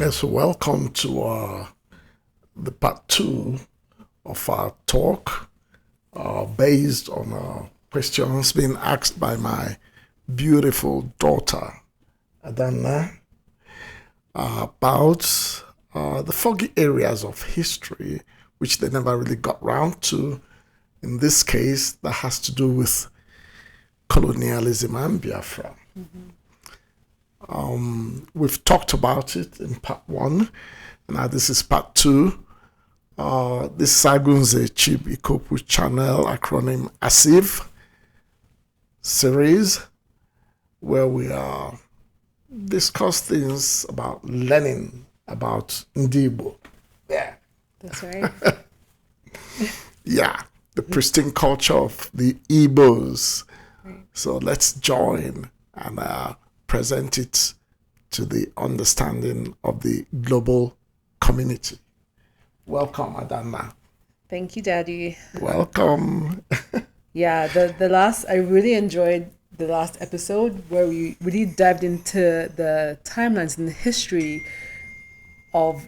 So welcome to the part 2 of our talk based on questions being asked by my beautiful daughter, Adana, about the foggy areas of history which they never really got round to. In this case, that has to do with colonialism and Biafra. Mm-hmm. We've talked about it in part 1. Now this is part 2. This is Agunze Chib Ikopu channel, acronym ASIV series, where we discuss things about learning about Ndi Igbo. Yeah. That's right. Yeah, the pristine culture of the Igbos. Right. So let's join and present it to the understanding of the global community. Welcome, Adana. Thank you, Daddy. Welcome. Yeah, I really enjoyed the last episode where we really dived into the timelines and the history of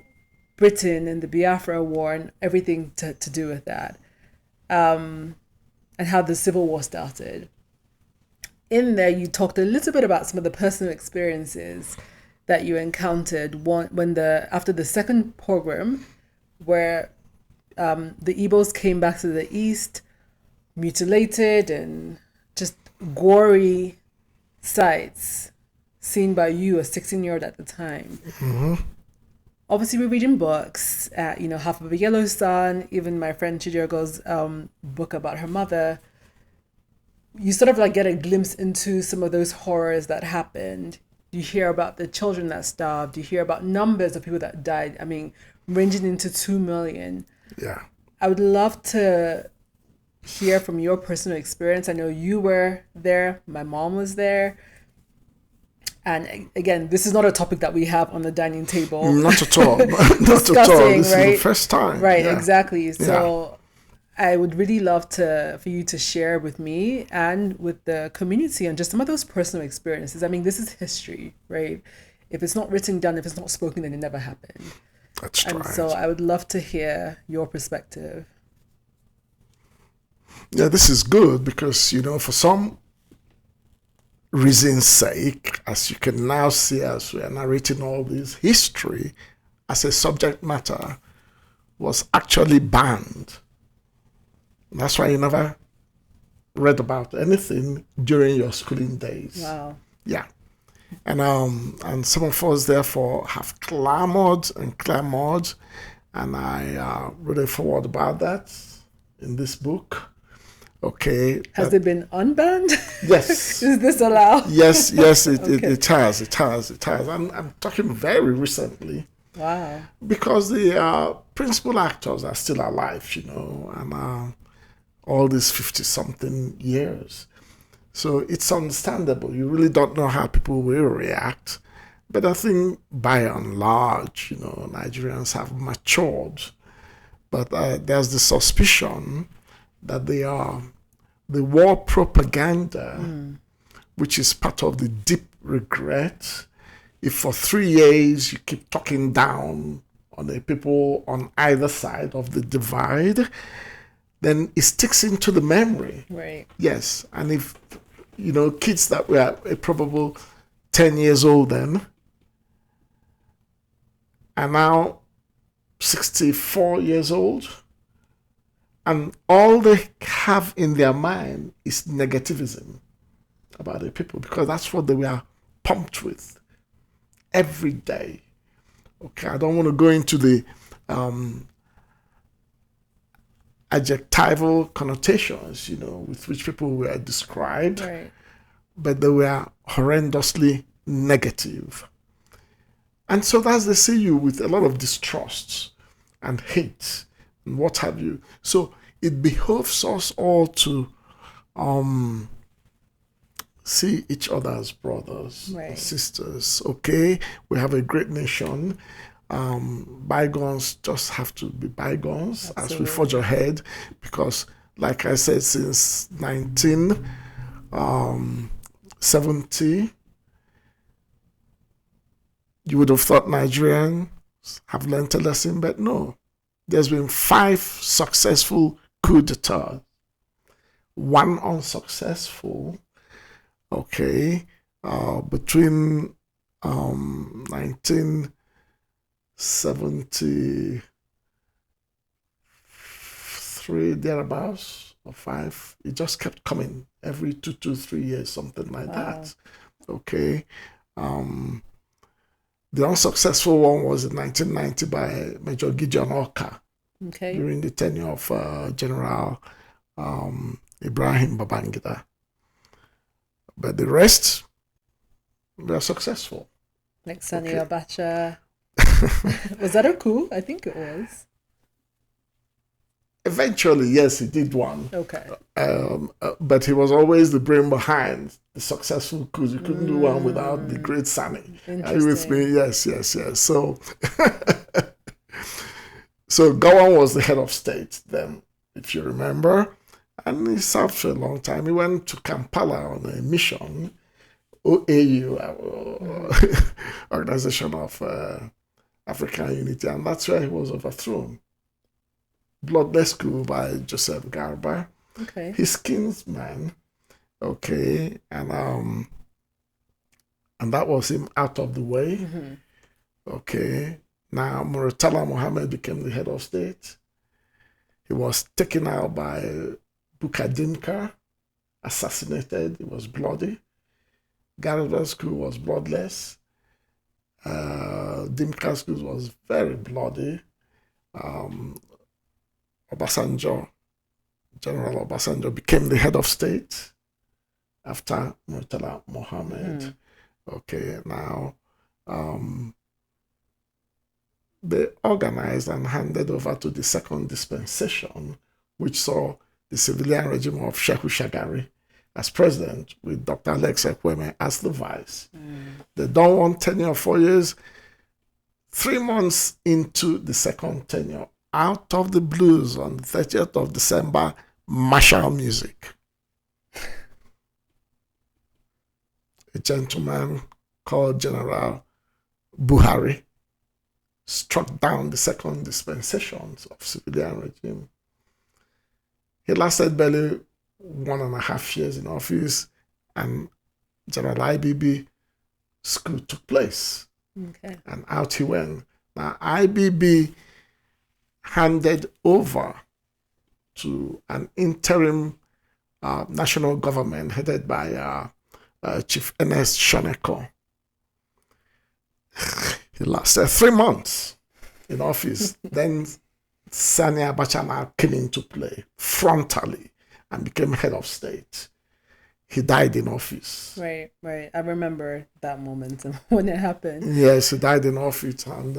Britain and the Biafra War and everything to do with that, and how the Civil War started. In there, you talked a little bit about some of the personal experiences that you encountered after the second pogrom, where the Igbos came back to the east, mutilated and just gory sights seen by you, a 16-year-old at the time. Mm-hmm. Obviously, we're reading books, Half of a Yellow Sun, even my friend Chidiogo's book about her mother. You sort of like get a glimpse into some of those horrors that happened. You hear about the children that starved. You hear about numbers of people that died. I mean, ranging into 2 million. Yeah. I would love to hear from your personal experience. I know you were there. My mom was there. And again, this is not a topic that we have on the dining table. Not at all. Not at all. This right? is the first time. Right, Yeah. exactly. So I would really love for you to share with me and with the community on just some of those personal experiences. I mean, this is history, right? If it's not written down, if it's not spoken, then it never happened. That's right. And so I would love to hear your perspective. Yeah, this is good because, for some reason's sake, as you can now see as we are narrating all this, history as a subject matter was actually banned. That's why you never read about anything during your schooling days. Wow. Yeah. And some of us therefore have clamored, and I really forward about that in this book. Okay. Has it been unbanned? Yes. Is this allowed? Yes, Okay. it has. I'm talking very recently. Wow. Because the principal actors are still alive, and all these 50-something years. So it's understandable. You really don't know how people will react. But I think by and large, Nigerians have matured. But there's the suspicion that they are the war propaganda, which is part of the deep regret. If for 3 years you keep talking down on the people on either side of the divide, then it sticks into the memory. Right. Yes. And if, kids that were a probable 10 years old then, are now 64 years old, and all they have in their mind is negativism about the people, because that's what they were pumped with every day. Okay, I don't want to go into the adjectival connotations, with which people were described, Right. but they were horrendously negative. And so that's they see you with a lot of distrust and hate and what have you. So it behoves us all to see each other as brothers and Right. sisters. Okay, we have a great nation. Bygones just have to be bygones as we Absolutely. forge ahead, because, like I said, since 1970, you would have thought Nigerians have learned a lesson, but no. There's been 5 successful coup d'etats, 1 unsuccessful. Okay, between 1973 thereabouts, or 5, it just kept coming every 2 to 3 years, something like that. Okay, the unsuccessful one was in 1990 by Major Gideon Orka Okay. during the tenure of General Ibrahim Babangida. But the rest, they are successful. Like Sani Okay. Abacha. Was that a coup? I think it was. Eventually, yes, he did one. Okay. But he was always the brain behind the successful coups. You couldn't do one without the great Sani. Are you with me? Yes. So, so Gowon was the head of state then, if you remember. And he served for a long time. He went to Kampala on a mission, OAU, Organization of African Unity, and that's where he was overthrown. Bloodless coup by Joseph Garba, Okay. his kinsman. Okay, and that was him out of the way. Okay, now Muratala Mohammed became the head of state. He was taken out by Bukadinka, assassinated. It was bloody. Garba's coup was bloodless. Dimka's coup was very bloody. Obasanjo, General Obasanjo, became the head of state after Murtala Mohammed. Okay, now they organized and handed over to the second dispensation, which saw the civilian regime of Shehu Shagari as president, with Dr. Alex Ekweme as the vice. They don't want tenure of 4 years. 3 months into the second tenure, out of the blues on the 30th of December, martial music. A gentleman called General Buhari struck down the second dispensations of civilian regime. He lasted barely 1.5 years in office, and General IBB's coup took place. Okay. And out he went. Now, IBB handed over to an interim national government headed by Chief Ernest Shoneko. He lasted 3 months in office. Then Sani Abacha now came into play frontally and became head of state. He died in office. Right. I remember that moment when it happened. Yes, he died in office, and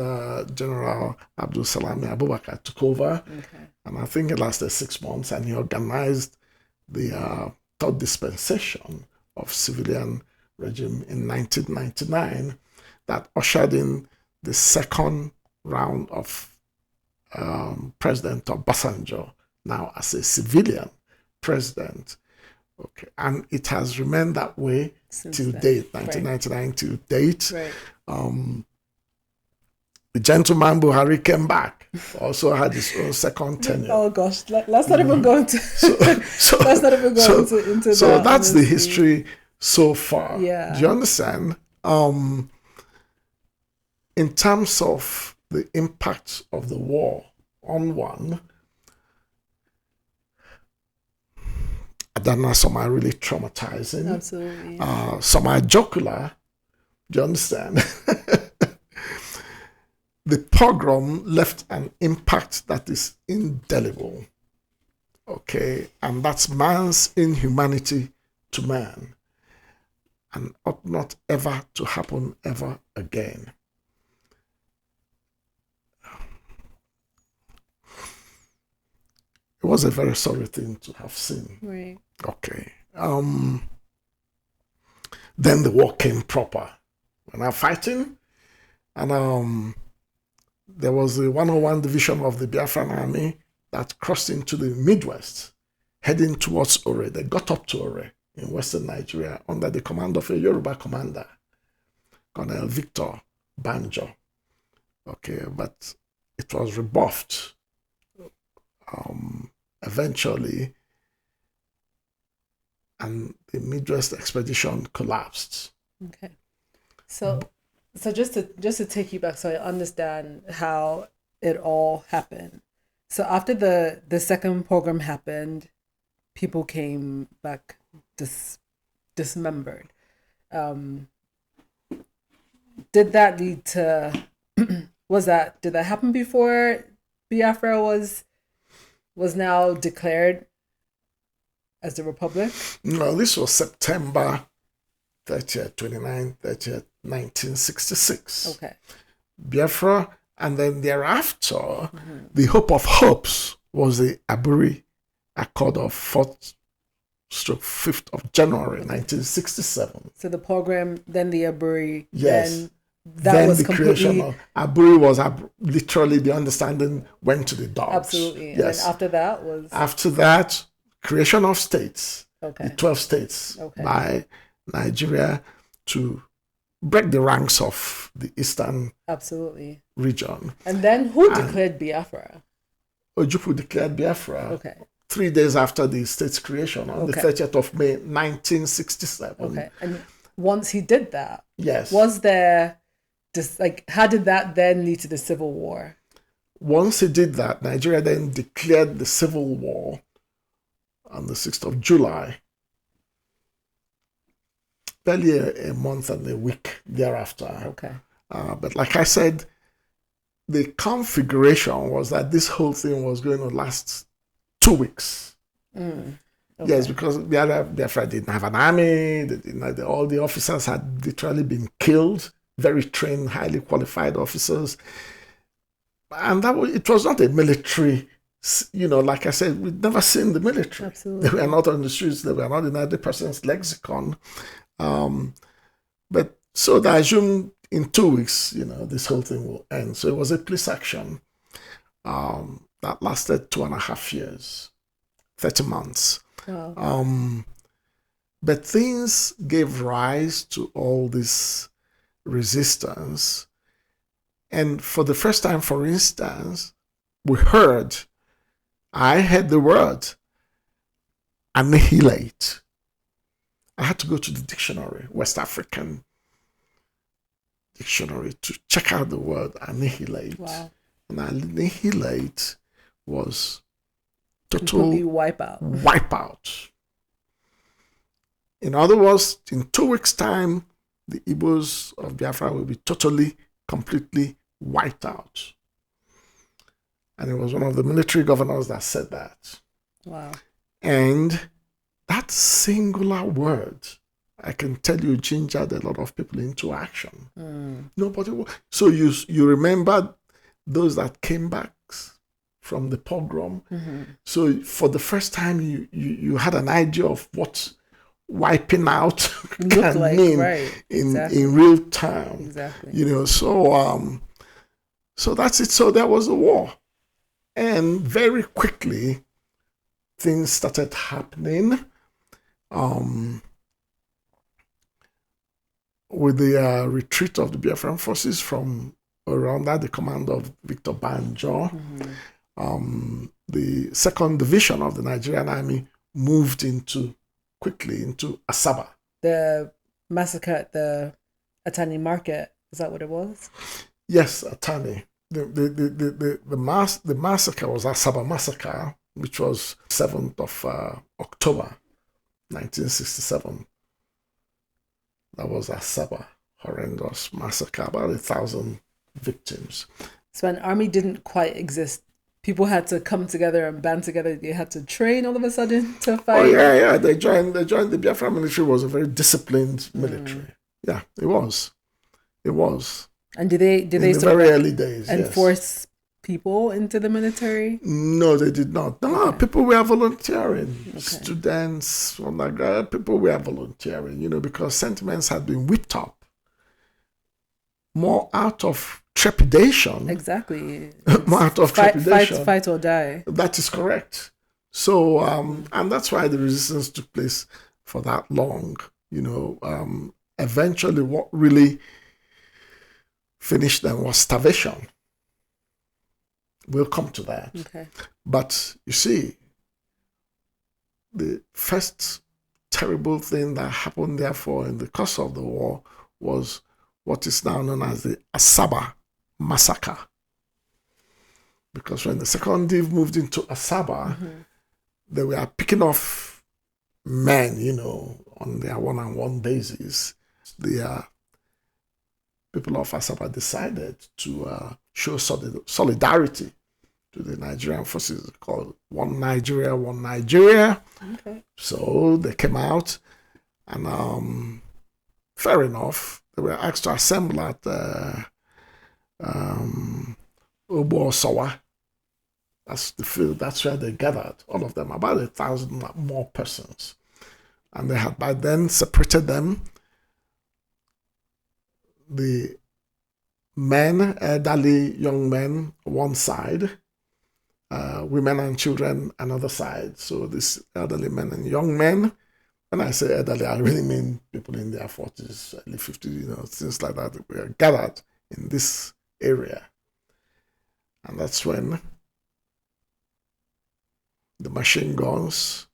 General Abdul Salami Abubakar took over. Okay. And I think it lasted 6 months, and he organized the third dispensation of civilian regime in 1999 that ushered in the second round of President Obasanjo, now as a civilian president. Okay, and it has remained that way till date, 1999 till date. Right. The gentleman Buhari came back, also had his own second tenure. Oh gosh, let's not even go into. Let's not even go into that. So that's honestly. the history so far. Yeah. Do you understand? In terms of the impact of the war on one, then some are really traumatizing. Absolutely. Some are jocular. Do you understand? The pogrom left an impact that is indelible. Okay, and that's man's inhumanity to man, and ought not ever to happen ever again. It was a very sorry thing to have seen. Right. Okay. Then the war came proper. We're now fighting, and there was the 101 division of the Biafran army that crossed into the Midwest, heading towards Ore. They got up to Ore in western Nigeria under the command of a Yoruba commander, Colonel Victor Banjo. Okay, but it was rebuffed eventually, and the Midwest expedition collapsed. Okay. So just to take you back, so I understand how it all happened. So after the second program happened, people came back dismembered. Did that lead to did that happen before Biafra was now declared as the Republic? No, this was September 30th, 30th, 1966. Okay. Biafra, and then thereafter, the Hope of Hopes was the Aburi Accord of 4th/5th of January, 1967. So the program, then the Aburi, Yes. then was the completely... creation of Aburi was literally the understanding went to the dogs. Absolutely. Yes. And after that was... After that, creation of states. Okay. The 12 states Okay. by Nigeria to break the ranks of the eastern Absolutely. region. And then who declared Biafra? Ojukwu declared Biafra Okay. 3 days after the state's creation on the 30th of May, 1967. Okay. And once he did that, Yes. was there just how did that then lead to the Civil War? Once he did that, Nigeria then declared the Civil War on the 6th of July, barely a month and a week thereafter. Okay. But like I said, the configuration was that this whole thing was going to last 2 weeks. Okay. Yes, because Biafra didn't have an army. They didn't, all the officers had literally been killed, very trained, highly qualified officers. And it was not a military, like I said, we'd never seen the military. Absolutely. They were not on the streets. They were not in every person's lexicon. But so they assumed in 2 weeks, this whole thing will end. So it was a police action that lasted 2.5 years, 30 months. Wow. But things gave rise to all this resistance. And for the first time, for instance, I heard the word annihilate. I had to go to the dictionary, West African dictionary, to check out the word annihilate. Wow. And annihilate was total Completely wipe out. In other words, in 2 weeks' time, the Igbos of Biafra will be totally, completely wiped out. And it was one of the military governors that said that. Wow. And that singular word, I can tell you, gingered a lot of people into action. Nobody. So you remember those that came back from the pogrom. So for the first time, you had an idea of what wiping out can mean, right? in real time. Exactly. So that's it. So there was a war, and very quickly things started happening. With the retreat of the Biafran forces from around that, the command of Victor Banjo, the second division of the Nigerian army moved quickly into Asaba. The massacre at the Atani market, is that what it was? Yes, Atani. the massacre was Asaba massacre, which was 7th of October 1967. That was Asaba, horrendous massacre, about 1,000 victims. So an army didn't quite exist. People had to come together and band together. They had to train all of a sudden to fight. Oh yeah. They joined. The Biafra military was a very disciplined military. Yeah, it was. It was. And did they in the very early days enforce people into the military? No, they did not. No, people were volunteering. Okay. Students, undergrad, people were volunteering. Because sentiments had been whipped up more out of trepidation. Exactly. More out of trepidation. Fight or die. That is correct. So, and that's why the resistance took place for that long. Eventually, what really finished them was starvation. We'll come to that. Okay. But you see, the first terrible thing that happened, therefore, in the course of the war was what is now known as the Asaba massacre. Because when the second div moved into Asaba, they were picking off men, on their one-on-one basis. The people of Asaba decided to show solidarity to the Nigerian forces called One Nigeria, One Nigeria. Okay. So they came out and fair enough, they were asked to assemble at Obo Sawa. That's the field, that's where they gathered, all of them, about 1,000 more persons. And they had by then separated them. The men, elderly young men, one side, women and children another side. So these elderly men and young men, when I say elderly, I really mean people in their 40s, early 50s, things like that, were gathered in this area. And that's when the machine guns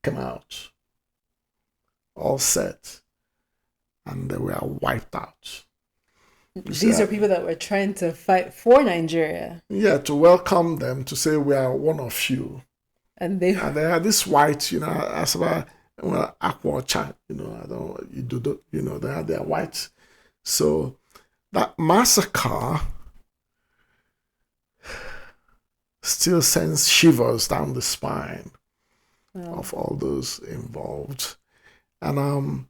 came out, all set, and they were wiped out. These are people that were trying to fight for Nigeria. Yeah, to welcome them, to say we are one of you. And they had this white, as about aqua chat, they had their white. So that massacre still sends shivers down the spine of all those involved. And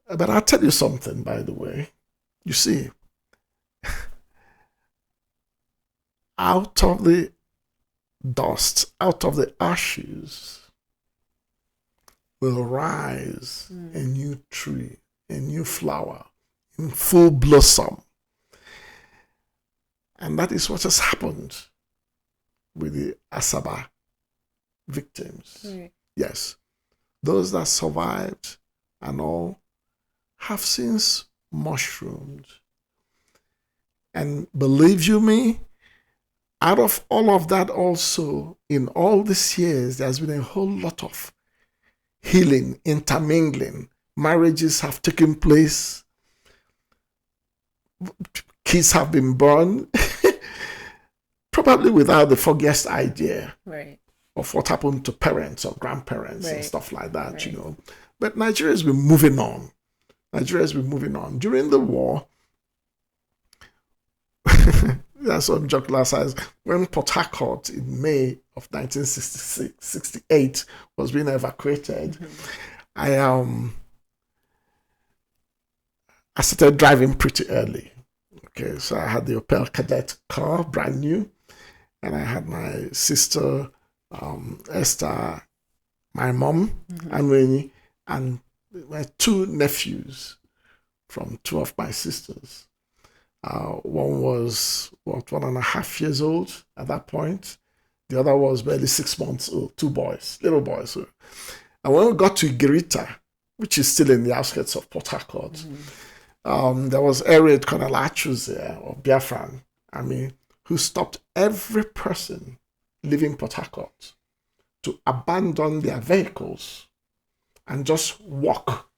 but I'll tell you something, by the way. You see, out of the dust, out of the ashes, will rise a new tree, a new flower in full blossom. And that is what has happened with the Asaba victims. Right. Yes. Those that survived and all have since mushroomed. And believe you me, out of all of that also, in all these years, there's been a whole lot of healing, intermingling. Marriages have taken place. Kids have been born. Probably without the foggiest idea of what happened to parents or grandparents and stuff like that, But Nigeria has been moving on. During the war, there's some jocular size. When Port Harcourt in May of 1968 was being evacuated, I started driving pretty early. Okay, so I had the Opel Kadett car, brand new, and I had my sister, Esther, my mom, Anweni, and my two nephews from two of my sisters. One was, 1.5 years old at that point. The other was barely 6 months old, two boys, little boys. And when we got to Igirita, which is still in the outskirts of Port Harcourt, there was Air Raid Colonel Achus there, or Biafran, who stopped every person leaving Port Harcourt to abandon their vehicles and just walk,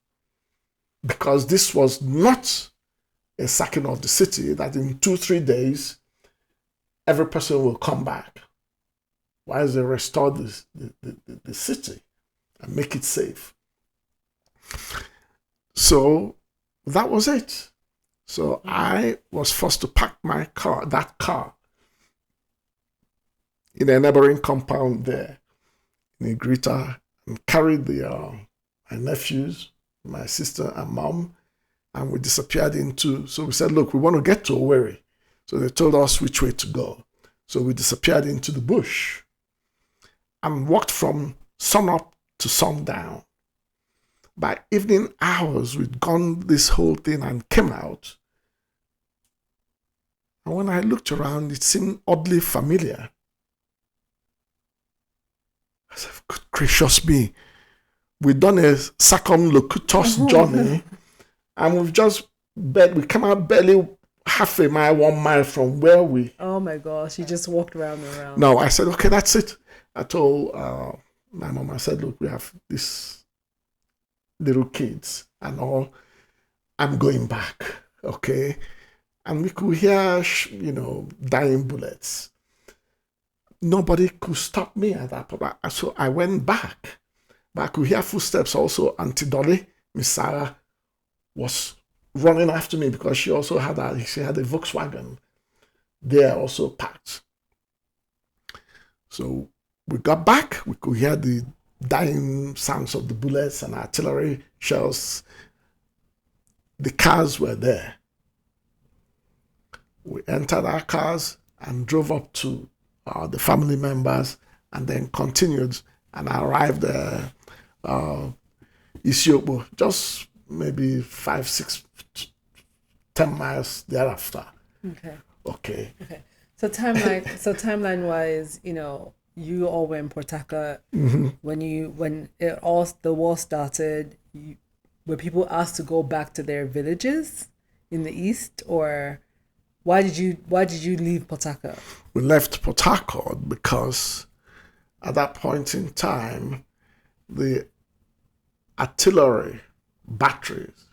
because this was not a sacking of the city, that in 2-3 days, every person will come back. Why they restore the city and make it safe? So that was it. So I was forced to park that car, in a neighboring compound there in Igrita, and carried my nephews, my sister and mom, and we disappeared so we said, look, we want to get to Owerri. So they told us which way to go. So we disappeared into the bush and walked from sunup to sundown. By evening hours, we'd gone this whole thing and came out. And when I looked around, it seemed oddly familiar. I said, good gracious me, we've done a circumlocutus journey, and we came out barely half a mile, 1 mile from where we... Oh my gosh, you just walked around and around. No, I said, okay, that's it. I told my mom, I said, look, we have these little kids and all. I'm going back, okay? And we could hear, dying bullets. Nobody could stop me at that point. So I went back. But I could hear footsteps also. Auntie Dolly, Miss Sarah, was running after me because she also had a Volkswagen there also parked. So we got back. We could hear the dying sounds of the bullets and artillery shells. The cars were there. We entered our cars and drove up to the family members, and then continued and arrived Isiokpo, just maybe 5, 6, 10 miles thereafter. Okay. So timeline wise, you all were in Port Harcourt when the war started. Were people asked to go back to their villages in the east, or why did you leave Port Harcourt? We left Port Harcourt because at that point in time, the artillery batteries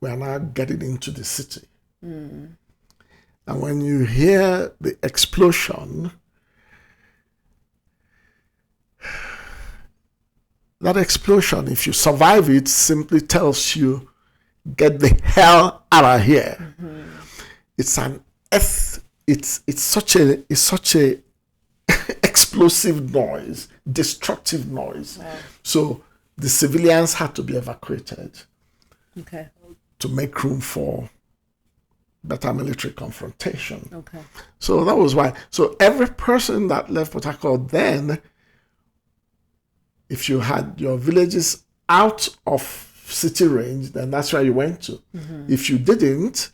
were now getting into the city. And when you hear the explosion, that explosion, if you survive it, simply tells you, get the hell out of here. It's such a explosive noise, destructive noise. Wow. So the civilians had to be evacuated to make room for better military confrontation. So that was why. So every person that left Port Harcourt then, if you had your villages out of city range, then that's where you went to. If you didn't,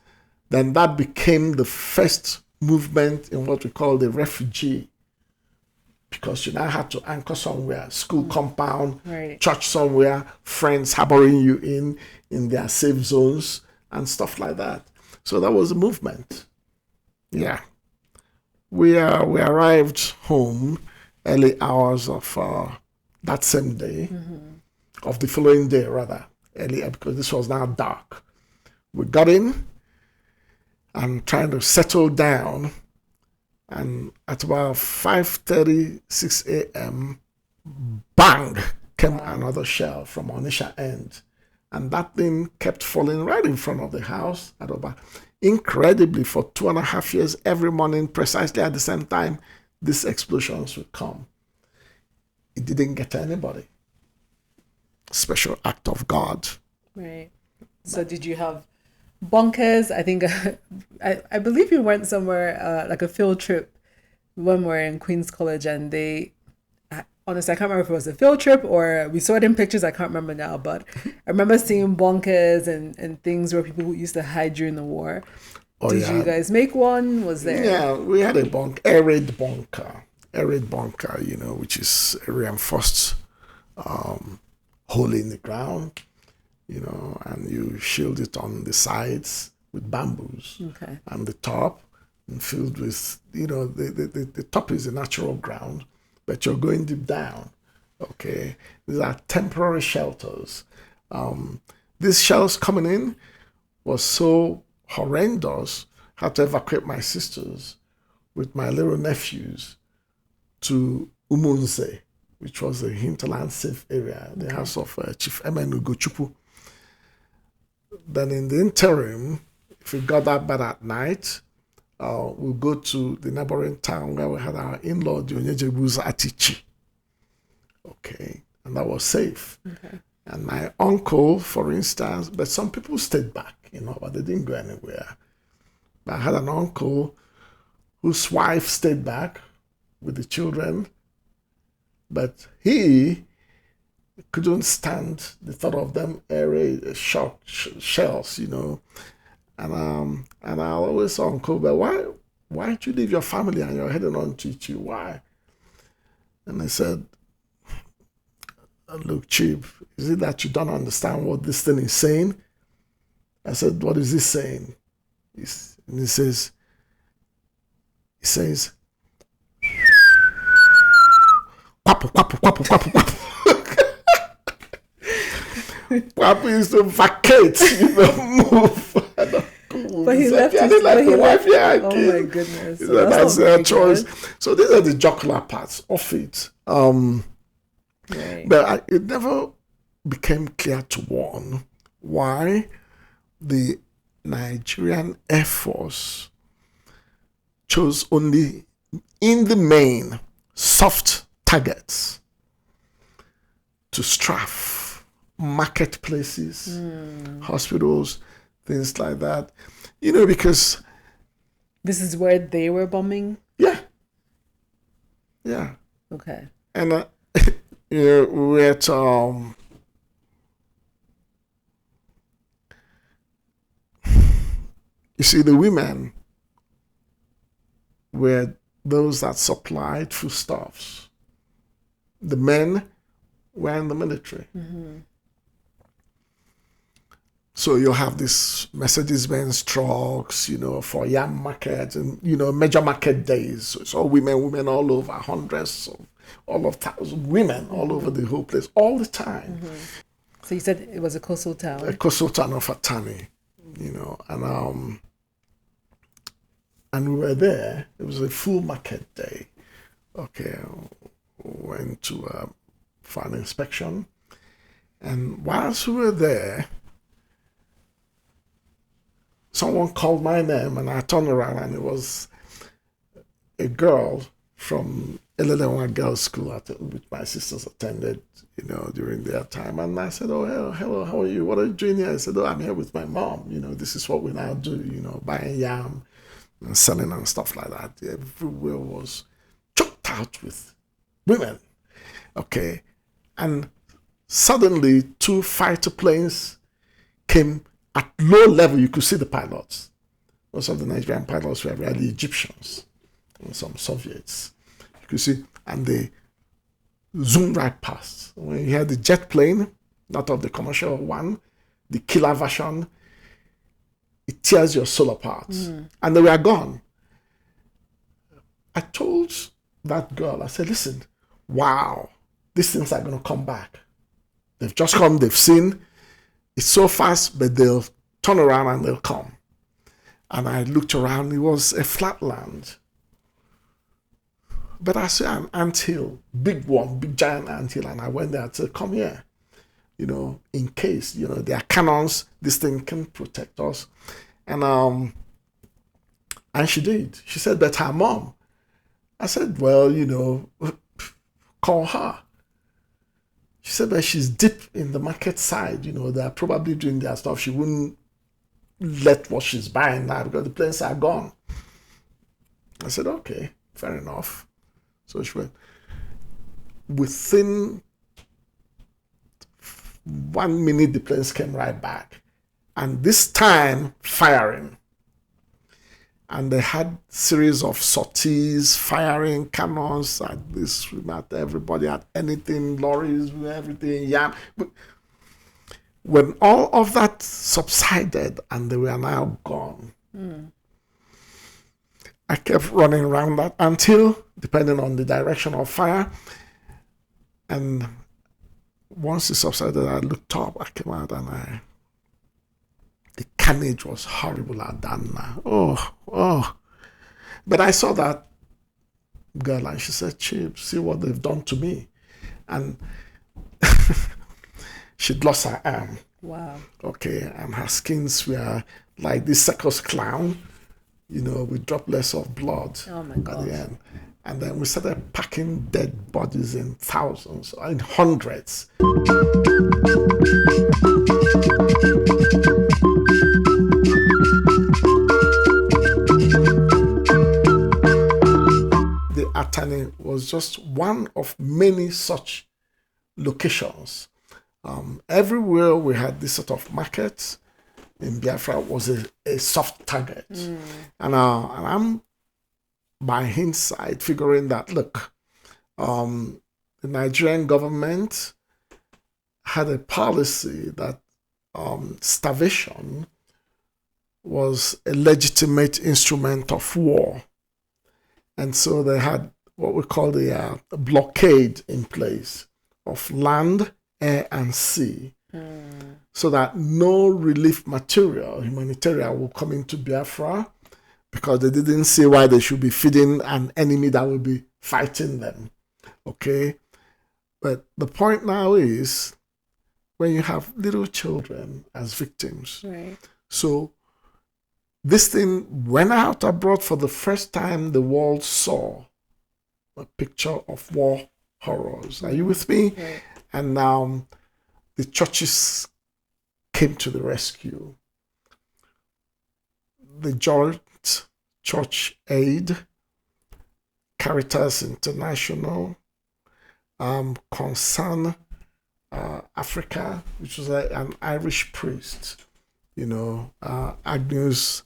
then that became the first movement in what we call the refugee, because you now had to anchor somewhere, school compound, church somewhere, friends harboring you in their safe zones and stuff like that. So that was the movement. Yeah. We arrived home early hours of that same day, of the following day rather, earlier, because this was now dark. We got in and trying to settle down, and at about 5:30, 6 a.m., bang, came another shell from Onisha end. And that thing kept falling right in front of the house. Incredibly, for 2.5 years, every morning, precisely at the same time, these explosions would come. It didn't get to anybody. Special act of God. Right. So did you have bunkers? I think, I believe you went somewhere, like a field trip when we were in Queen's College, and honestly, I can't remember if it was a field trip or we saw it in pictures. I can't remember now, but I remember seeing bunkers and things where people used to hide during the war. Did you guys make one? Was there? Yeah, we had a air raid bunker, which is a reinforced hole in the ground, and you shield it on the sides with bamboos, and the top and filled with, the top is the natural ground, but you're going deep down. Okay, these are temporary shelters. These shells coming in was so horrendous, I had to evacuate my sisters with my little nephews to Umunze, which was a hinterland safe area, the house of Chief Emen Ugochukwu. Then in the interim, if it got that bad at night, we'll go to the neighboring town where we had our in-law, the Onyejebu's Atichi. Okay, and that was safe. Okay. And my uncle, for instance, but some people stayed back, but they didn't go anywhere. But I had an uncle whose wife stayed back with the children, but he couldn't stand the thought of them air shells, And I always saw Uncle, but why did you leave your family and you're heading on to Ichi? Why? And I said, look, Chief, is it that you don't understand what this thing is saying? I said, what is this saying? And he says, Kwapu, kwapu, kwapu, kwapu, kwapu. Kwapu is to vacate, move. But he left his wife. Oh my goodness. So that's their choice. So these are the jocular parts of it. Right. But it never became clear to one why the Nigerian Air Force chose only, in the main, soft targets to strafe, marketplaces, hospitals, things like that. Because... This is where they were bombing? Yeah. Okay. And, we're at... You see, the women were those that supplied foodstuffs. The men were in the military. Mm-hmm. So you'll have this Mercedes-Benz trucks, for yam market and, major market days. So it's all women all over, hundreds of, all of thousands, women all over the whole place, all the time. Mm-hmm. So you said it was a coastal town? A coastal town of Atani, and we were there. It was a full market day. Okay, went to for an inspection. And whilst we were there, someone called my name and I turned around and it was a girl from Elelewa Girls School which my sisters attended, during their time. And I said, oh, hello, how are you? What are you doing here? I said, I'm here with my mom. This is what we now do, buying yam and selling and stuff like that. Everywhere was choked out with women. Okay. And suddenly 2 fighter planes came at low level. You could see the pilots. Most of the Nigerian pilots were really Egyptians and some Soviets. You could see, and they zoomed right past. When you hear the jet plane, not of the commercial one, the killer version, it tears your soul apart. And they were gone. I told that girl, I said, listen, wow, these things are going to come back. They've just come, they've seen. It's so fast, but they'll turn around and they'll come. And I looked around, it was a flat land. But I saw an anthill, big one, big giant anthill, and I went there and said, come here. In case, there are cannons, this thing can protect us. And she did. She said, but her mom. I said, well, call her. She said, but she's deep in the market side. They're probably doing their stuff. She wouldn't let what she's buying now because the planes are gone. I said, okay, fair enough. So she went. Within 1 minute, the planes came right back. And this time, firing. And they had series of sorties, firing cannons at this, at everybody, at anything, lorries, everything, yam. But when all of that subsided and they were now gone, I kept running around that until, depending on the direction of fire, and once it subsided, I looked up, I came out and The carnage was horrible at Dana. Oh. But I saw that girl and she said, Chip, see what they've done to me. And she'd lost her arm. Wow. Okay, and her skins were like this circus clown, with droplets of blood at the end. And then we started packing dead bodies in thousands, in hundreds. The Atani was just one of many such locations. Everywhere we had this sort of market in Biafra was a soft target. And I'm, by hindsight, figuring that, look, the Nigerian government had a policy that starvation was a legitimate instrument of war. And so they had what we call the blockade in place of land, air, and sea, so that no relief material, humanitarian, will come into Biafra, because they didn't see why they should be feeding an enemy that will be fighting them. Okay? But the point now is, when you have little children as victims, right. So this thing went out abroad. For the first time, the world saw a picture of war horrors. Are you with me? Right. And now the churches came to the rescue. The Joint Church Aid, Caritas International, Concern Africa, which was an Irish priest, Agnes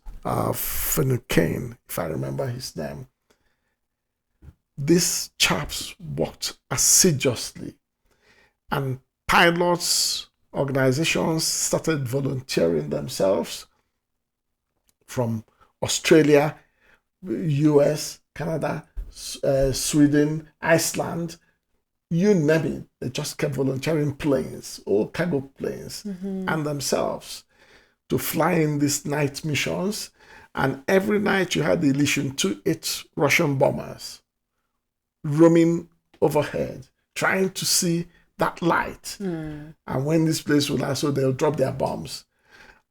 Finucane, if I remember his name. These chaps worked assiduously, and pilots, organizations started volunteering themselves from Australia, US, Canada, Sweden, Iceland, you name it. They just kept volunteering planes, all cargo planes, and themselves to fly in these night missions. And every night you had the Ilyushin-28 Russian bombers roaming overhead, trying to see that light. And when this place will land, so they'll drop their bombs.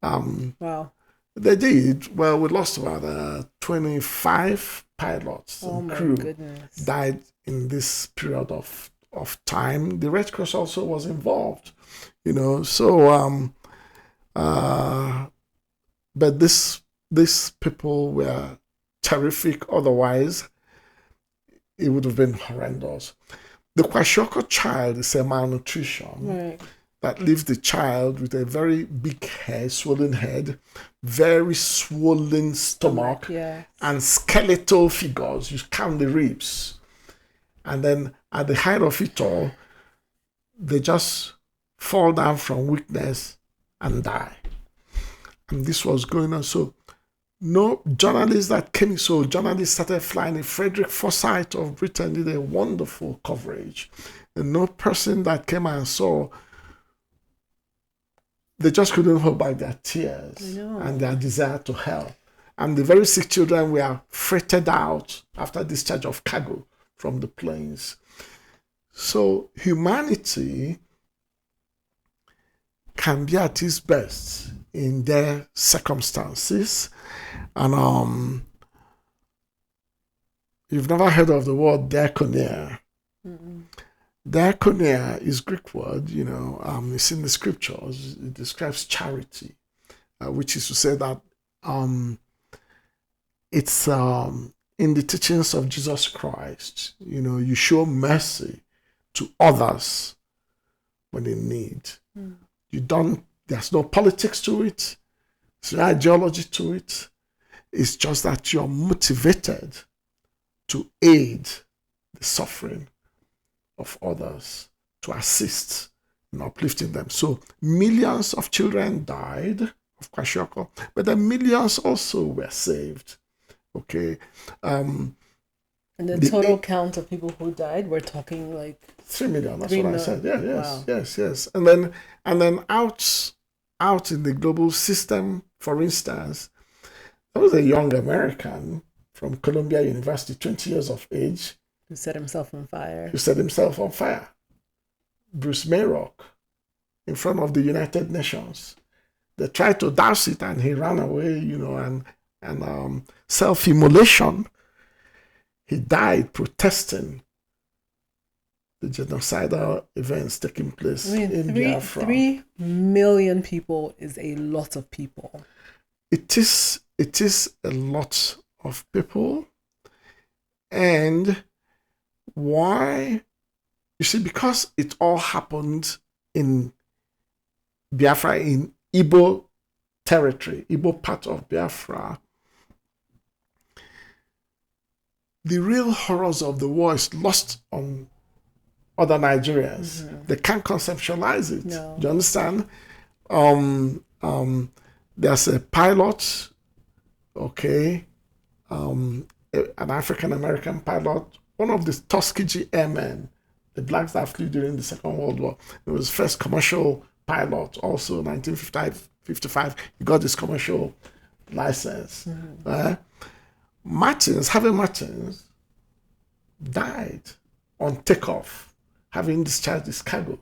Wow. They did. Well, we lost about 25 pilots and crew died in this period of time. The Red Cross also was involved, so but these people were terrific. Otherwise, it would have been horrendous. The Kwashiorkor child is a malnutrition that leaves the child with a very big head, swollen head, very swollen stomach, and skeletal figures. You count the ribs. And then at the height of it all, they just fall down from weakness and die. And this was going on. So no journalists that came, so journalists started flying. Frederick Forsyth of Britain did a wonderful coverage. And no person that came and saw, they just couldn't hold back their tears and their desire to help. And the very sick children were freighted out after discharge of cargo from the planes. So humanity can be at its best in their circumstances. And you've never heard of the word diakonia. Diakonia is Greek word, it's in the scriptures. It describes charity, which is to say that it's in the teachings of Jesus Christ. You show mercy to others when in need. There's no politics to it. There's no ideology to it. It's just that you're motivated to aid the suffering of others, to assist in uplifting them. So millions of children died of Kwashiorkor, but then millions also were saved. Okay. And the total count of people who died, we're talking like 3 million. That's 3 what million. I said. Yeah, yes, Wow. yes. And then out out in the global system, for instance, there was a young American from Columbia University, 20 years of age, Who set himself on fire. who set himself on fire. Bruce Mayrock, in front of the United Nations. They tried to douse it and he ran away, and self-immolation. He died protesting the genocidal events taking place in Biafra. 3 million people is a lot of people. It is a lot of people. And why? You see, because it all happened in Biafra, in Igbo territory, Igbo part of Biafra, the real horrors of the war is lost on other Nigerians. Mm-hmm. They can't conceptualize it. No. Do you understand? There's a pilot, okay, an African-American pilot, one of the Tuskegee Airmen, the blacks that flew during the Second World War. It was first commercial pilot, also 1955. He got his commercial license. Mm-hmm. Harvey Martins died on takeoff, having discharged his cargo.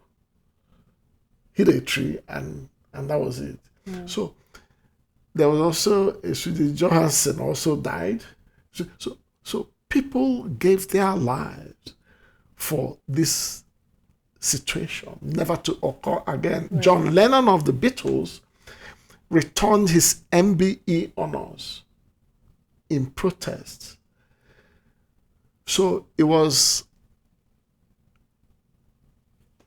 Hit a tree and that was it. Mm. So there was also a Swedish Johansson also died. So people gave their lives for this situation, never to occur again. Right. John Lennon of the Beatles returned his MBE honors in protest. So it was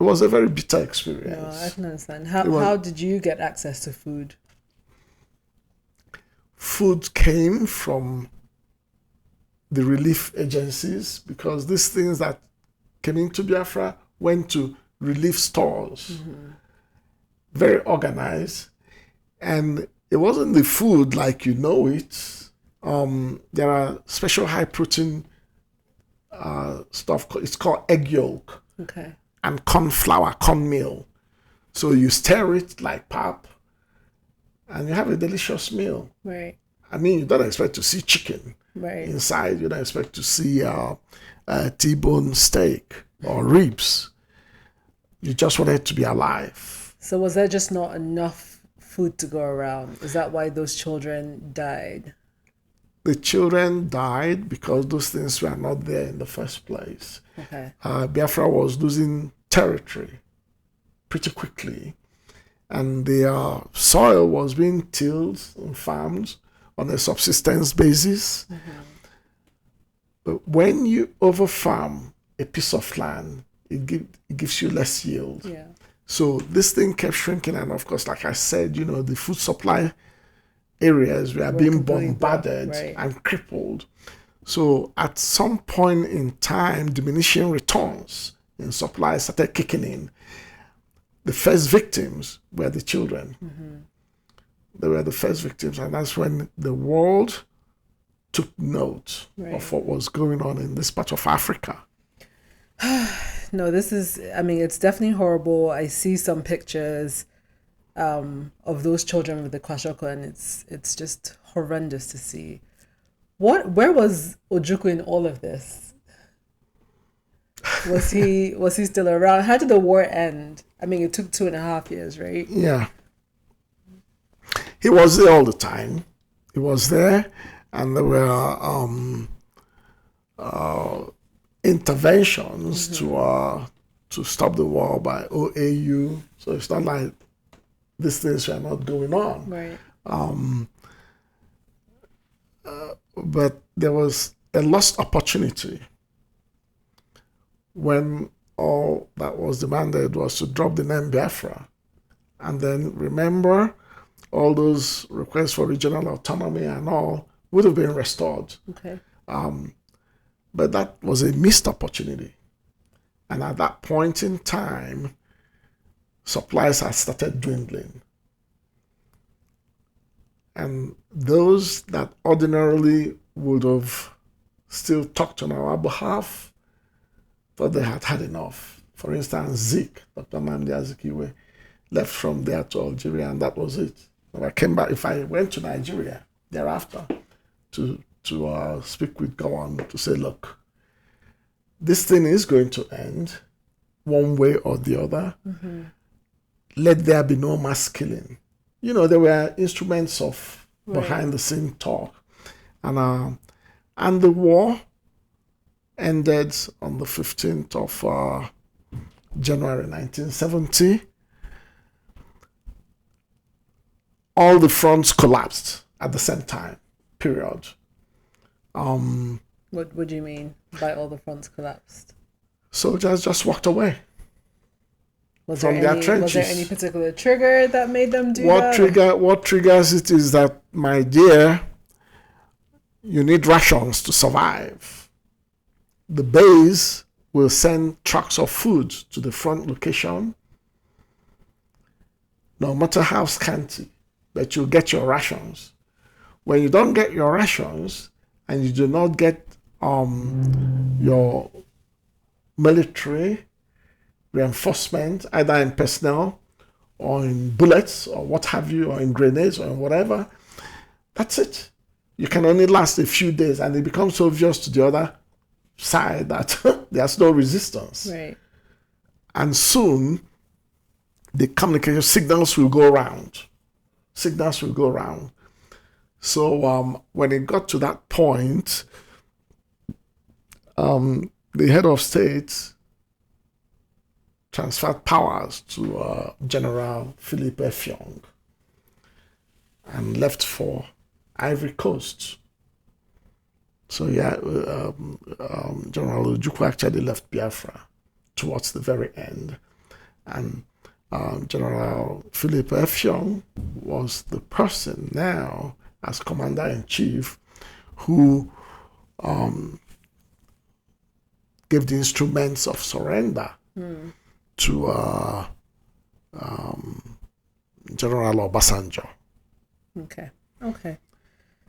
a very bitter experience. No, I can understand. How did you get access to food? Food came from the relief agencies, because these things that came into Biafra went to relief stores. Mm-hmm. Very organized. And it wasn't the food like you know it. There are special high protein stuff. It's called egg yolk. Okay. And corn flour, cornmeal. So you stir it like pap, and you have a delicious meal. Right. I mean, you don't expect to see chicken inside. You don't expect to see T-bone steak or ribs. You just want it to be alive. So was there just not enough food to go around? Is that why those children died? The children died because those things were not there in the first place. Okay. Biafra was losing territory pretty quickly, and the soil was being tilled and farmed on a subsistence basis. Mm-hmm. But when you overfarm a piece of land, it gives you less yield. Yeah. So this thing kept shrinking, and of course, like I said, the food supply areas were being bombarded and crippled. So at some point in time, diminishing returns in supply started kicking in. The first victims were the children. Mm-hmm. They were the first victims, and that's when the world took note of what was going on in this part of Africa. No, it's definitely horrible. I see some pictures of those children with the kwashiorkor, and it's just horrendous to see. Where was Ojukwu in all of this? Was he still around? How did the war end? I mean, it took 2.5 years, right? Yeah. He was there all the time. He was there, and there were interventions to stop the war by OAU. So it's not like these things were not going on. Right. But there was a lost opportunity when all that was demanded was to drop the name Biafra. And then remember, all those requests for regional autonomy and all would have been restored. Okay. But that was a missed opportunity. And at that point in time, supplies had started dwindling. And those that ordinarily would have still talked on our behalf thought they had had enough. For instance, Zik, Dr. Nnamdi Azikiwe, left from there to Algeria, and that was it. When I came back, if I went to Nigeria thereafter to speak with Gawan to say, look, this thing is going to end one way or the other. Mm-hmm. Let there be no mass killing. You know, there were instruments of behind the scene talk. And the war ended on the 15th of January 1970. All the fronts collapsed at the same time, period. What do you mean by all the fronts collapsed? Soldiers just walked away Was from their trenches. Was there any particular trigger that made them do that? What triggers it is that, my dear, you need rations to survive. The base will send trucks of food to the front location, no matter how scanty, but you'll get your rations. When you don't get your rations and you do not get your military reinforcement, either in personnel or in bullets or what have you, or in grenades or in whatever, that's it. You can only last a few days, and it becomes obvious to the other side that there's no resistance. Right. And soon, the communication signals will go around. So when it got to that point, the head of state transferred powers to General Philippe Effiong and left for Ivory Coast. So General Ojukwu actually left Biafra towards the very end. And General Philippe Effiong was the person now as Commander-in-Chief who gave the instruments of surrender to General Obasanjo. Okay.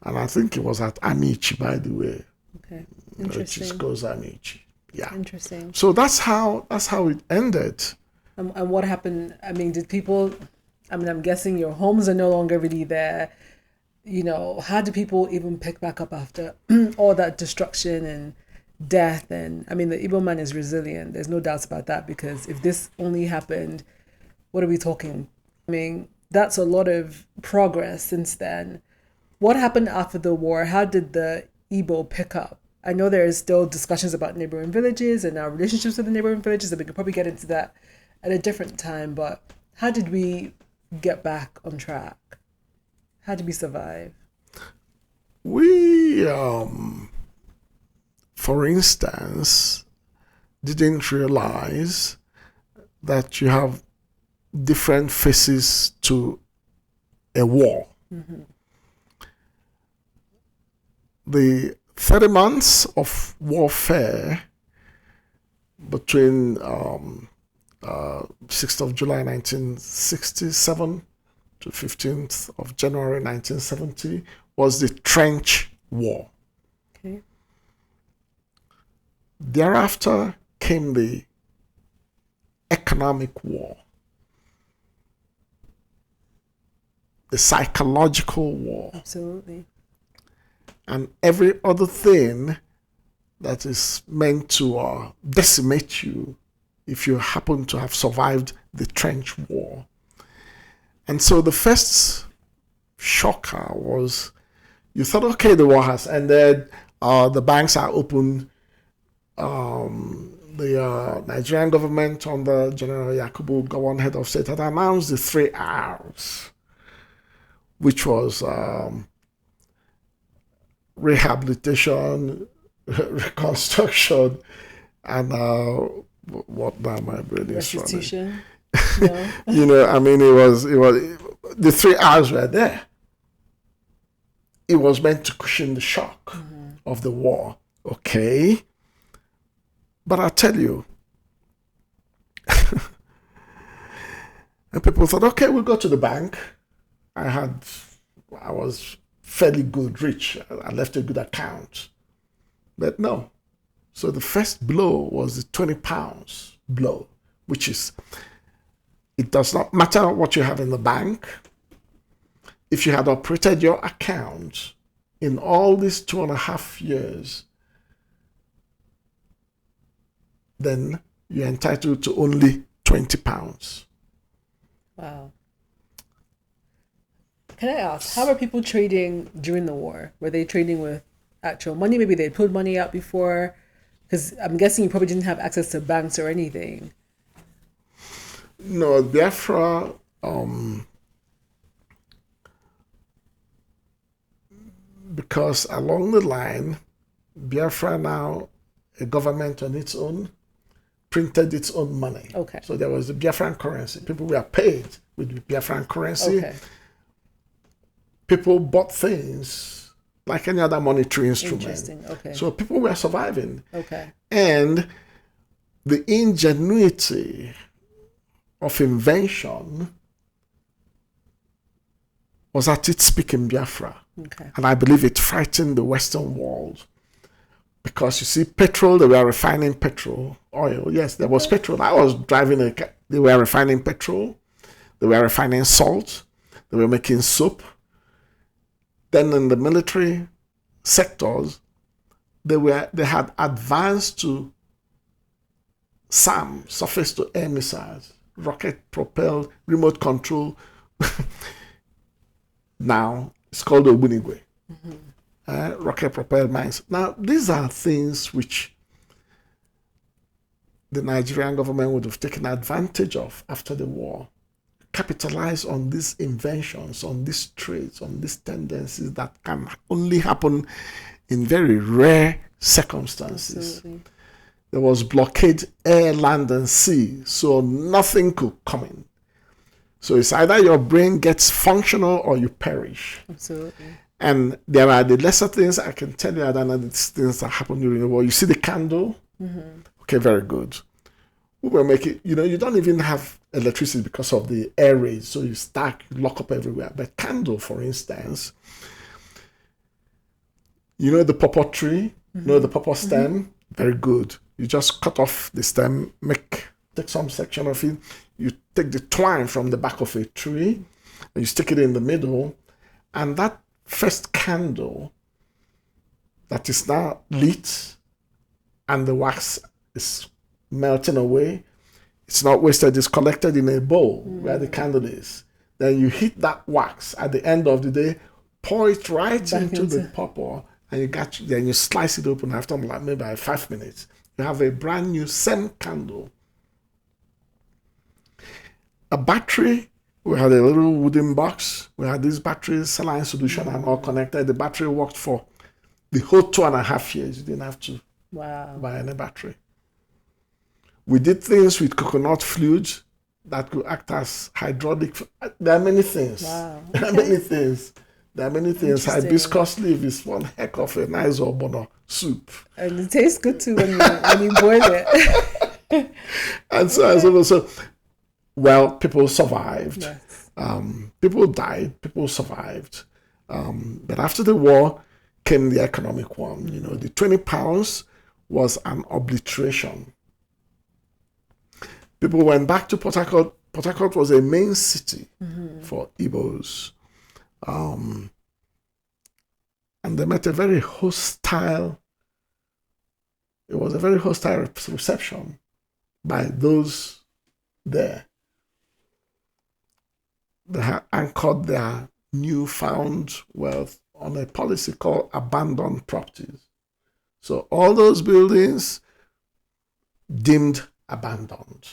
And I think it was at Amici, by the way. Okay. Interesting. It just goes Amici. Yeah. Interesting. So that's how it ended. And what happened? I mean, did people? I mean, I'm guessing your homes are no longer really there. You know, how do people even pick back up after all that destruction and death? And I mean, the Igbo man is resilient. There's no doubts about that, because if this only happened, what are we talking? I mean, that's a lot of progress since then. What happened after the war? How did the Igbo pick up? I know there is still discussions about neighboring villages and our relationships with the neighboring villages, and we could probably get into that at a different time, but how did we get back on track? How did we survive? We, for instance, didn't realize that you have different faces to a war. Mm-hmm. The 30 months of warfare between 6th of July 1967 to 15th of January 1970 was the trench war. Okay. Thereafter came the economic war, the psychological war. Absolutely. And every other thing that is meant to decimate you if you happen to have survived the trench war. And so the first shocker was, you thought, okay, the war has ended, the banks are open, the Nigerian government under General Yakubu Gowon, head of state, had announced the 3 R's, which was rehabilitation, reconstruction, and what now my brain is restitution. No. You know, I mean, it was the 3 R's were there. It was meant to cushion the shock of the war. Okay. But I tell you, and people thought, okay, we'll go to the bank. I was fairly good, rich. I left a good account. But no. So the first blow was the £20 blow, which is It does not matter what you have in the bank. If you had operated your account in all these 2.5 years, then you're entitled to only £20. Wow. Can I ask, how were people trading during the war? Were they trading with actual money? Maybe they pulled money out before? Because I'm guessing you probably didn't have access to banks or anything. No, Biafra, because along the line, Biafra now, a government on its own, printed its own money. Okay. So there was the Biafran currency. People were paid with the Biafran currency. Okay. People bought things like any other monetary instrument. Interesting. Okay. So people were surviving. Okay. And the ingenuity of invention was at its peak in Biafra. Okay. And I believe it frightened the Western world. Because you see, petrol, they were refining petrol, oil. Yes, there was petrol. I was driving a car. They were refining petrol. They were refining salt. They were making soap. Then in the military sectors, they had advanced to SAM, surface to air missiles, rocket propelled, remote control. Now it's called Obunigwe. Rocket propelled mines. Now these are things which the Nigerian government would have taken advantage of after the war. Capitalize on these inventions, on these traits, on these tendencies that can only happen in very rare circumstances. Absolutely. There was blockade, air, land, and sea, so nothing could come in. So it's either your brain gets functional or you perish. Absolutely. And there are the lesser things I can tell you than the things that happened during the war. You see the candle? Mm-hmm. Okay, very good. We will make it, you don't even have electricity because of the air raids, so you stack, lock up everywhere. But candle, for instance, the pawpaw tree, the pawpaw stem, very good. You just cut off the stem, take some section of it, you take the twine from the back of a tree, and you stick it in the middle, and that first candle that is now lit, and the wax is melting away, it's not wasted, it's collected in a bowl where the candle is. Then you heat that wax at the end of the day, pour it right into the pawpaw, and then you slice it open after maybe 5 minutes. You have a brand new same candle. A battery, we had a little wooden box. We had this battery saline solution and all connected. The battery worked for the whole 2.5 years. You didn't have to buy any battery. We did things with coconut fluid that could act as hydraulic. There are many things. Wow. There are many things. Hibiscus leaf is one heck of a nice obono soup. And it tastes good too when you boil it. And so, well, people survived. Yes. People died. People survived. But after the war came the economic one. The £20 was an obliteration. People went back to Port Harcourt. Port Harcourt was a main city for Igbos. And they met a very hostile reception by those there. They had anchored their newfound wealth on a policy called abandoned properties. So all those buildings deemed abandoned.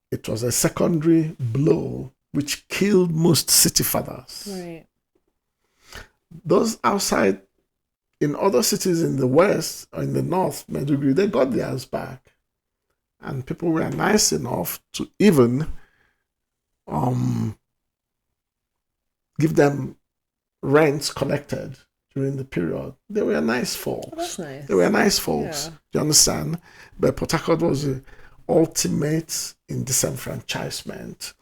It was a secondary blow which killed most city fathers. Right. Those outside, in other cities in the west or in the north, Maiduguri, they got theirs back. And people were nice enough to even give them rents collected during the period. They were nice folks. Oh, that's nice. They were nice folks. Yeah. Do you understand? But Port Harcourt was the ultimate in disenfranchisement.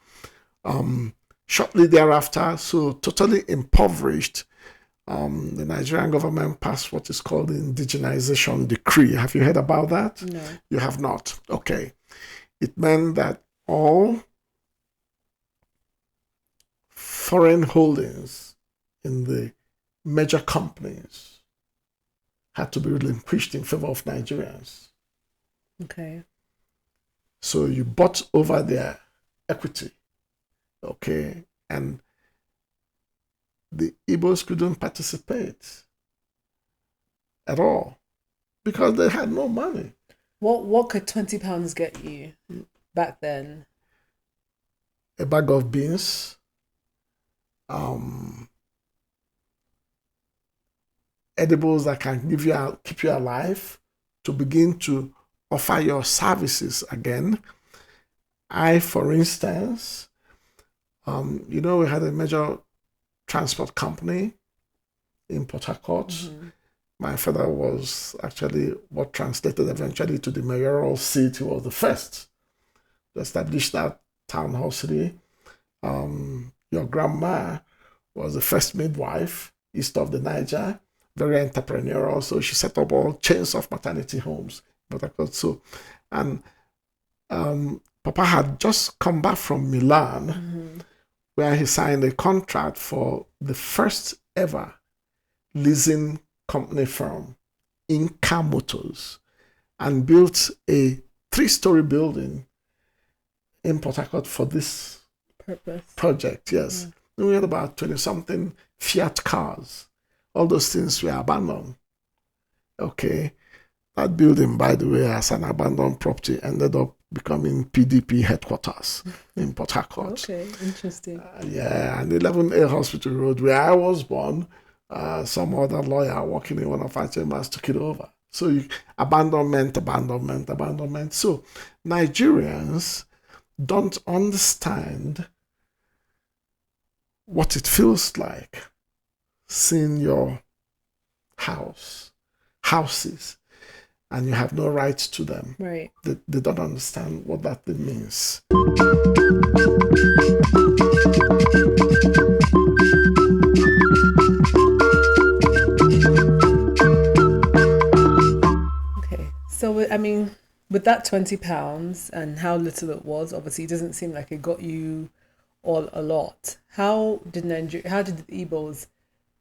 Shortly thereafter, so totally impoverished, the Nigerian government passed what is called the indigenization decree. Have you heard about that? No. You have not. Okay. it meant that all foreign holdings in the major companies had to be relinquished in favor of Nigerians. Okay. So you bought over their equity, okay, and the Igbos couldn't participate at all because they had no money. What could £20 get you back then? A bag of beans, edibles that can keep you alive, to begin to offer your services again. For instance, we had a major transport company in Port Harcourt. Mm-hmm. My father was actually what translated eventually to the mayoral seat. He was the first to establish that town hall city. Your grandma was the first midwife east of the Niger, very entrepreneurial. So she set up all chains of maternity homes. So, and Papa had just come back from Milan, mm-hmm. where he signed a contract for the first ever leasing company firm, Inca Motors, and built a 3-story building in Port Harcourt for this project. Yes. Yeah. We had about 20-something Fiat cars. All those things were abandoned. Okay. That building, by the way, as an abandoned property, ended up becoming PDP headquarters in Port Harcourt. Okay, interesting. And 11A Hospital Road, where I was born, some other lawyer working in one of our chambers took it over. So abandonment. So Nigerians don't understand what it feels like seeing your houses, and you have no rights to them. Right. They don't understand what that thing means. Okay. So, I mean, with that £20 and how little it was, obviously it doesn't seem like it got you all a lot. How did the Igbos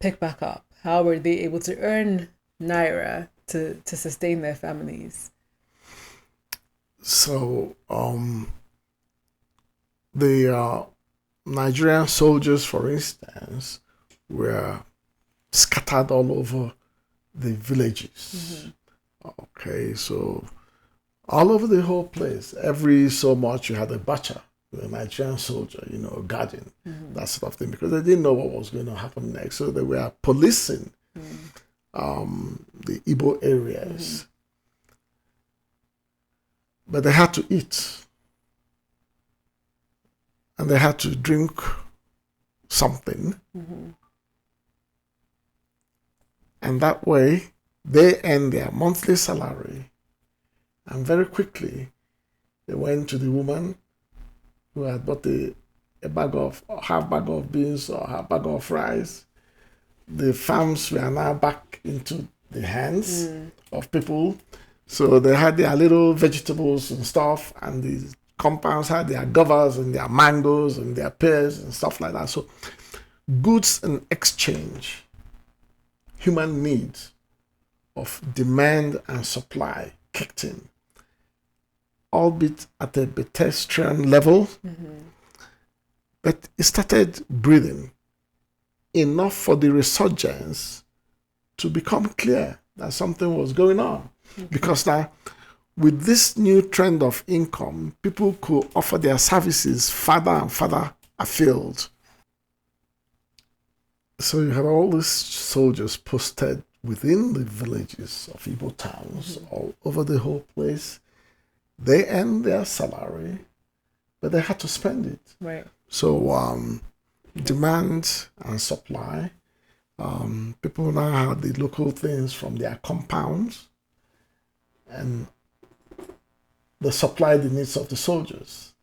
pick back up? How were they able to earn naira to sustain their families? So the Nigerian soldiers, for instance, were scattered all over the villages. Mm-hmm. Okay, so all over the whole place, every so much you had a butcher, a Nigerian soldier, guarding, mm-hmm. that sort of thing, because they didn't know what was going to happen next. So they were policing the Igbo areas. Mm-hmm. But they had to eat. And they had to drink something. Mm-hmm. And that way, they earned their monthly salary. And very quickly, they went to the woman who had bought half bag of beans or half bag of rice. The farms were now back into the hands of people. So they had their little vegetables and stuff, and the compounds had their govers and their mangoes and their pears and stuff like that. So goods and exchange, human needs of demand and supply kicked in, albeit at a pedestrian level, mm-hmm. but it started breathing enough for the resurgence to become clear that something was going on. Okay. Because now, with this new trend of income, people could offer their services farther and farther afield. So you had all these soldiers posted within the villages of Igbo towns, mm-hmm. all over the whole place. They earned their salary, but they had to spend it. Right. So demand and supply. People now had the local things from their compounds, and they supplied the needs of the soldiers.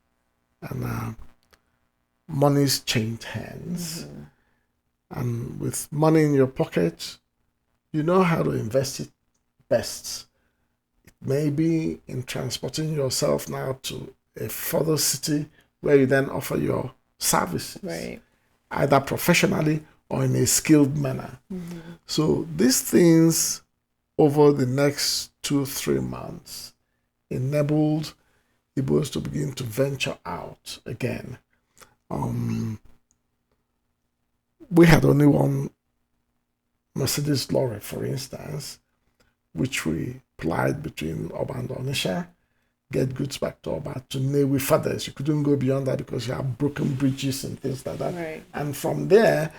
And money's changed hands. Mm-hmm. And with money in your pocket, you know how to invest it best. It may be in transporting yourself now to a further city where you then offer your services, Right. either professionally or in a skilled manner. So these things over the next 2-3 months enabled Igbos to begin to venture out again. We had only one Mercedes lorry, for instance, which we plied between Oba and Onitsha, get goods back to Oba, to Nnewi furthest. You couldn't go beyond that because you have broken bridges and things like that. Right. And from there,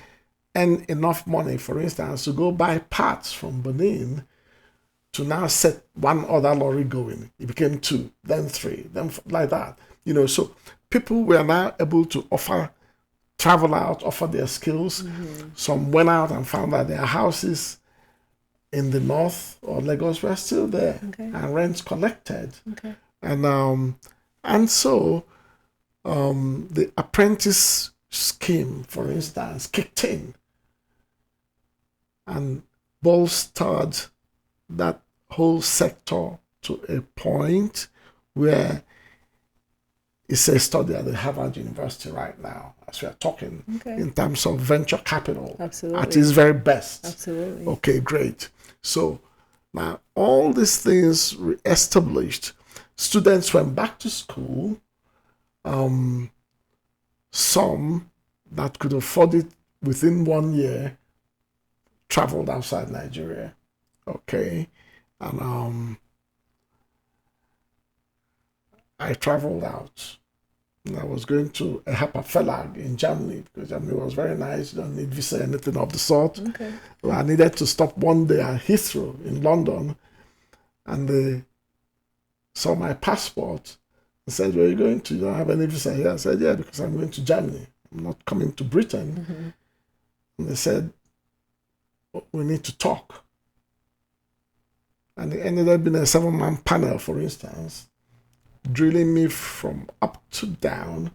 earn enough money, for instance, to go buy parts from Benin to now set one other lorry going. It became 2, then 3, then like that. So people were now able to travel out, offer their skills. Some went out and found that their houses in the north or Lagos were still there, and rents collected. Okay. And so the apprentice scheme, for instance, kicked in and bolstered that whole sector to a point where it's a study at the Harvard University right now, as we are talking, in terms of venture capital. Absolutely. At its very best. Absolutely. Okay, great. So now all these things re-established. Students went back to school. Some that could afford it within 1 year traveled outside Nigeria. Okay. And I traveled out. And I was going to a Verlag in Germany because Germany was very nice. You don't need visa, anything of the sort. Okay. Well, I needed to stop one day at Heathrow in London, and they saw my passport and said, "Where are you going to? You don't have any visa here?" I said, "Yeah, because I'm going to Germany. I'm not coming to Britain." And they said, "We need to talk." And it ended up being a 7-man panel, for instance, drilling me from up to down.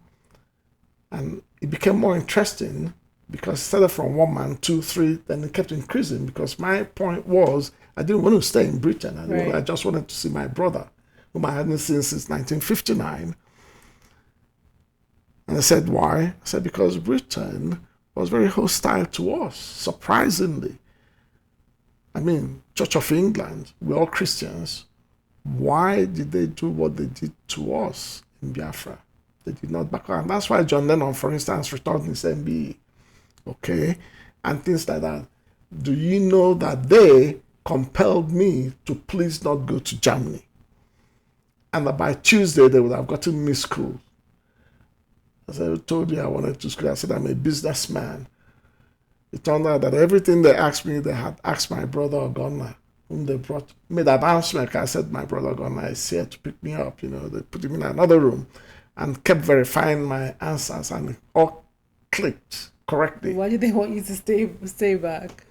And it became more interesting because instead of from 1 man, 2, 3, then it kept increasing because my point was I didn't want to stay in Britain. I just wanted to see my brother, whom I hadn't seen since 1959. And I said, why? I said, because Britain was very hostile to us, surprisingly. I mean, Church of England, we're all Christians. Why did they do what they did to us in Biafra? They did not back up. And that's why John Lennon, for instance, returned his MBE. Okay? And things like that. Do you know that they compelled me to please not go to Germany? And that by Tuesday, they would have gotten me school. As I told you, I wanted to school. I said, I'm a businessman. It turned out that everything they asked me, they had asked my brother Ogonna, whom they brought, made an announcement. I said, my brother Ogonna is here to pick me up. They put him in another room and kept verifying my answers, and it all clicked correctly. Why did they want you to stay back?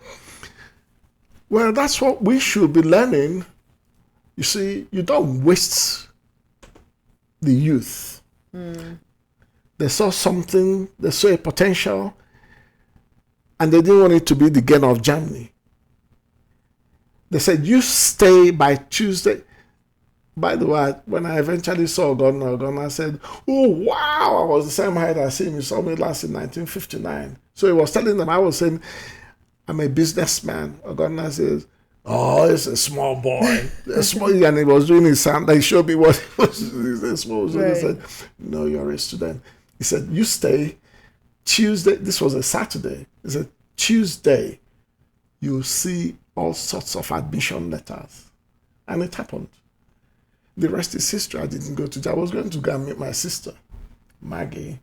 Well, that's what we should be learning. You see, you don't waste the youth. They saw something, they saw a potential, and they didn't want it to be the gain of Germany. They said, you stay by Tuesday. By the way, when I eventually saw Ogonna said, oh, wow, I was the same height as him. He saw me last in 1959. So he was telling them, I was saying, I'm a businessman. Ogonna says, oh, it's a small boy. And he was doing his sound. They showed me what he was. He said, no, you're a student. He said, you stay. Tuesday, this was a Saturday. He said, Tuesday, you'll see all sorts of admission letters. And it happened. The rest is history. I didn't go to, I was going to go and meet my sister, Maggie,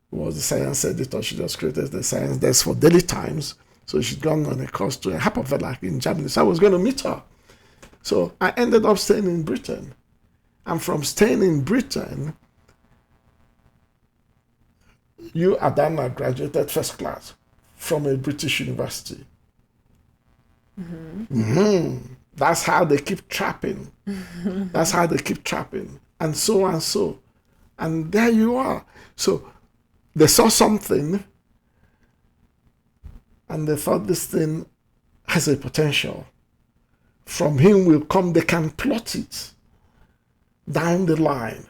who was the science editor. She just created the science desk for Daily Times. So she'd gone on a course to a Verlag in Germany. So I was going to meet her. So I ended up staying in Britain. And from staying in Britain, you, Adana, graduated first class from a British university. That's how they keep trapping. That's how they keep trapping. And so and so. And there you are. So they saw something and they thought this thing has a potential. From him will come, they can plot it down the line.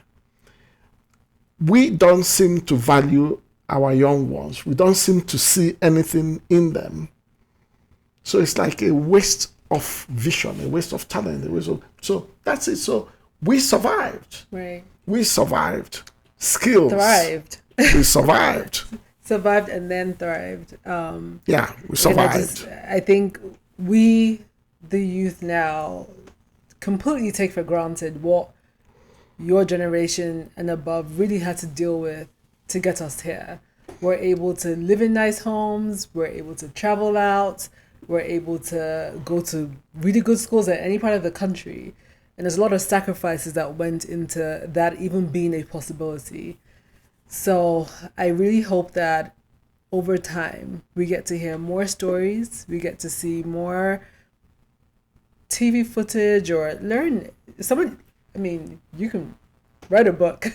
we don't seem to value our young ones. We don't seem to see anything in them. So it's like a waste of vision, a waste of talent, so that's it. So we survived. Right. We survived. Skills. Thrived. We survived. Survived and then thrived. Yeah, we survived. I think we, the youth now, completely take for granted what your generation and above really had to deal with to get us here. We're able to live in nice homes. We're able to travel out. We're able to go to really good schools at any part of the country. And there's a lot of sacrifices that went into that even being a possibility. So I really hope that over time we get to hear more stories. We get to see more TV footage or learn. You can write a book.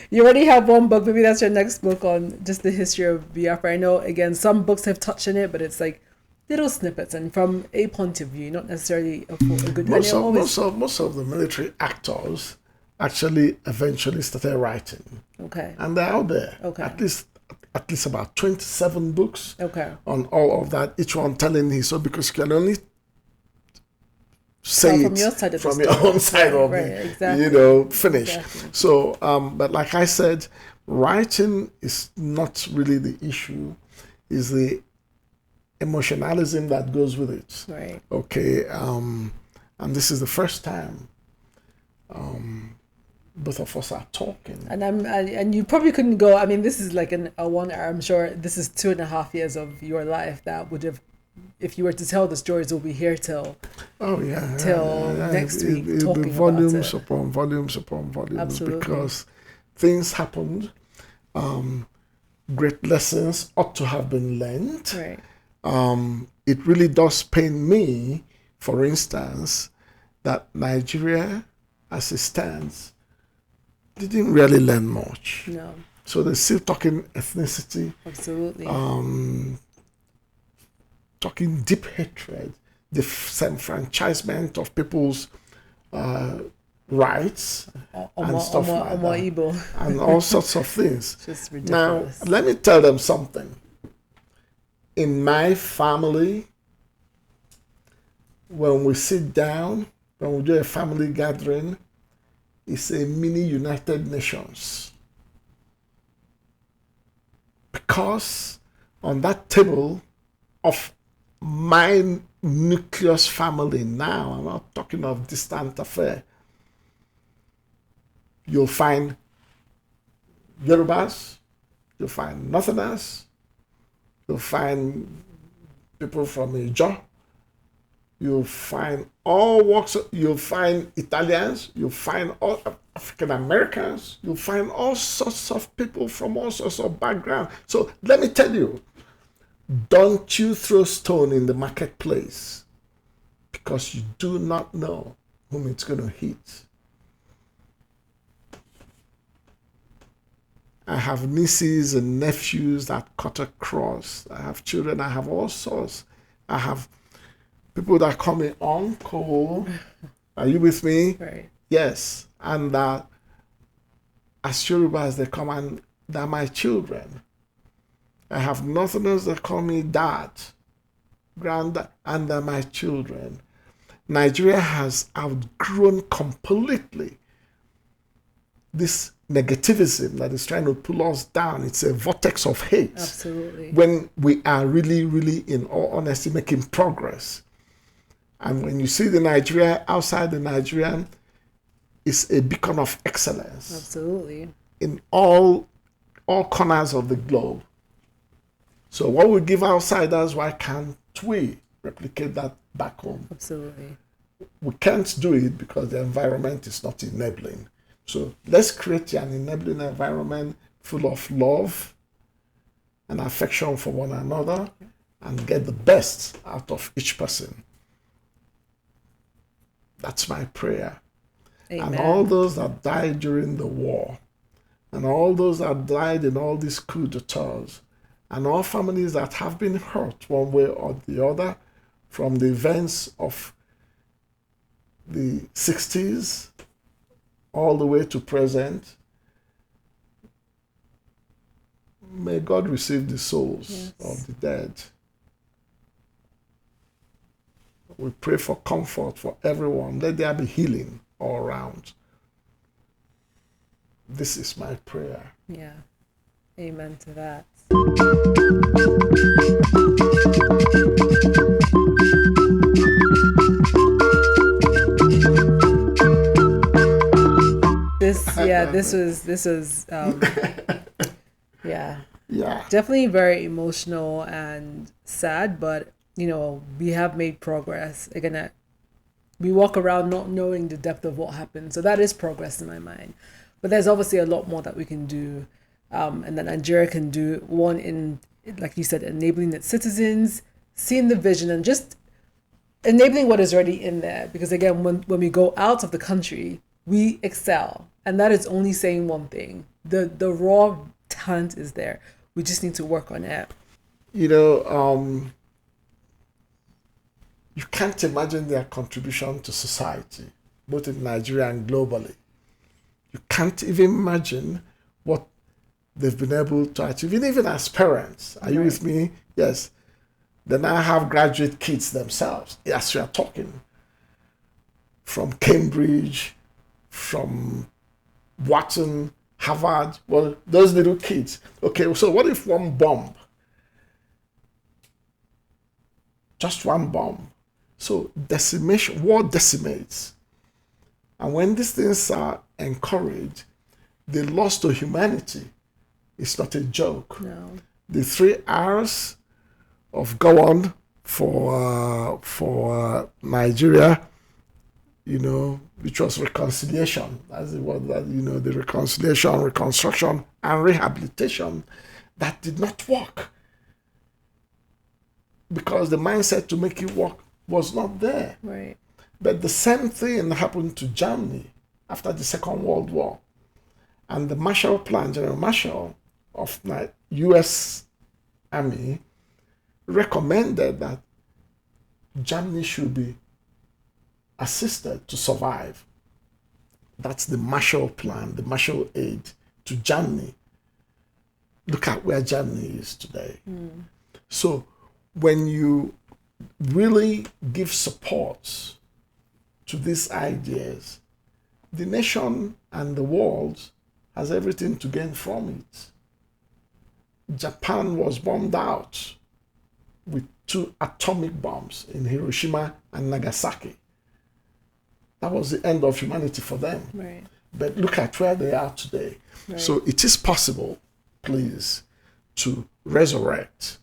You already have one book. Maybe that's your next book on just the history of Biafra. I know, again, some books have touched on it, but it's like little snippets and from a point of view, not necessarily a good. Most of the military actors actually eventually started writing. Okay. And they're out there. Okay. At least about 27 books. Okay. On all of that, each one telling his own, because you can only say from your side of from the your story. own side of right, it, exactly. finish. Exactly. So, but like I said, writing is not really the issue. Is the emotionalism that goes with it. Right. Okay. And this is the first time both of us are talking. And you probably couldn't go. I mean, this is like a 1 hour. I'm sure this is 2.5 years of your life that would have, if you were to tell the stories, will be here till. Oh yeah. Till next week, it'll talking be volumes about it. upon volumes upon volumes. Absolutely. Because things happened. Great lessons ought to have been learned. Right. It really does pain me, for instance, that Nigeria, as it stands, didn't really learn much. No. So they're still talking ethnicity. Absolutely. Talking deep hatred, disenfranchisement of people's rights and stuff like that. Igbo. And all sorts of things. Just ridiculous. Now, let me tell them something. In my family, when we sit down, when we do a family gathering, it's a mini United Nations. Because on that table of my nucleus family now, I'm not talking of distant affair, you'll find Yorubas, you'll find Northerners, you'll find people from Ijo, you'll find all walks, you'll find Italians, you'll find all African Americans, you'll find all sorts of people from all sorts of backgrounds. So let me tell you, don't you throw stone in the marketplace, because you do not know whom it's going to hit. I have nieces and nephews that cut across. I have children. I have all sorts. I have people that call me uncle. Are you with me? Right. Yes. And as Yorubas, they come and they're my children. I have Northerners that call me dad, granddad, and they're my children. Nigeria has outgrown completely this negativism that is trying to pull us down. It's a vortex of hate. Absolutely. When we are really, really, in all honesty, making progress. And when you see the Nigeria outside the Nigerian, it's a beacon of excellence. Absolutely. In all corners of the globe. So what we give outsiders, why can't we replicate that back home? Absolutely. We can't do it because the environment is not enabling. So let's create an enabling environment full of love and affection for one another and get the best out of each person. That's my prayer. Amen. And all those that died during the war, and all those that died in all these coups d'etats, and all families that have been hurt one way or the other from the events of the 60s all the way to present, May God receive the souls of the dead. We pray for comfort for everyone. Let there be healing all around. This is my prayer. Yeah. Amen to that. This was yeah. Definitely very emotional and sad, but we have made progress. Again, we walk around not knowing the depth of what happened. So that is progress in my mind. But there's obviously a lot more that we can do, and that Nigeria can do. One, in, like you said, enabling its citizens, seeing the vision, and just enabling what is already in there. Because again, when we go out of the country, we excel. And that is only saying one thing. The raw talent is there. We just need to work on it. You can't imagine their contribution to society, both in Nigeria and globally. You can't even imagine what they've been able to achieve, even as parents. Are you with me? Yes. They now have graduate kids themselves, as we are talking, from Cambridge, from Wharton, Harvard. Well, those little kids. Okay, so what if one bomb? Just one bomb. So decimation, war decimates. And when these things are encouraged, the loss to humanity is not a joke. No. The 3 R's of go on for Nigeria, which was reconciliation. That's the word that, the reconciliation, reconstruction, and rehabilitation, that did not work. Because the mindset to make it work was not there. Right. But the same thing happened to Germany after the Second World War. And the Marshall Plan, General Marshall of the U.S. Army, recommended that Germany should be assisted to survive. That's the Marshall Plan, the Marshall Aid to Germany. Look at where Germany is today. So when you really give support to these ideas, the nation and the world has everything to gain from it. Japan was bombed out with 2 atomic bombs in Hiroshima and Nagasaki. That was the end of humanity for them. Right. But look at where they are today. Right. So it is possible, please, to resurrect.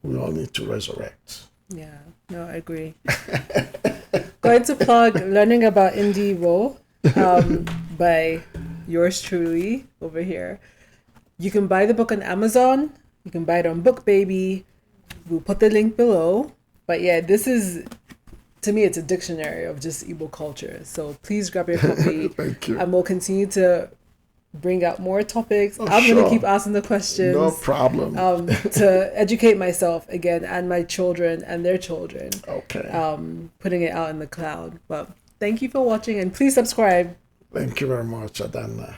We all need to resurrect. Yeah, no, I agree. Going to plug Learning About Ndi Igbo by yours truly over here. You can buy the book on Amazon. You can buy it on BookBaby. We'll put the link below. But yeah, this is, to me, it's a dictionary of just Igbo culture. So please grab your copy. Thank you. And we'll continue to bring out more topics. I'm going to keep asking the questions. No problem. To educate myself again and my children and their children. Okay. Putting it out in the cloud. But thank you for watching, and please subscribe. Thank you very much, Adanna.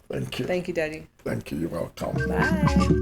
Thank you. Thank you, Daddy. Thank you. You're welcome. Bye.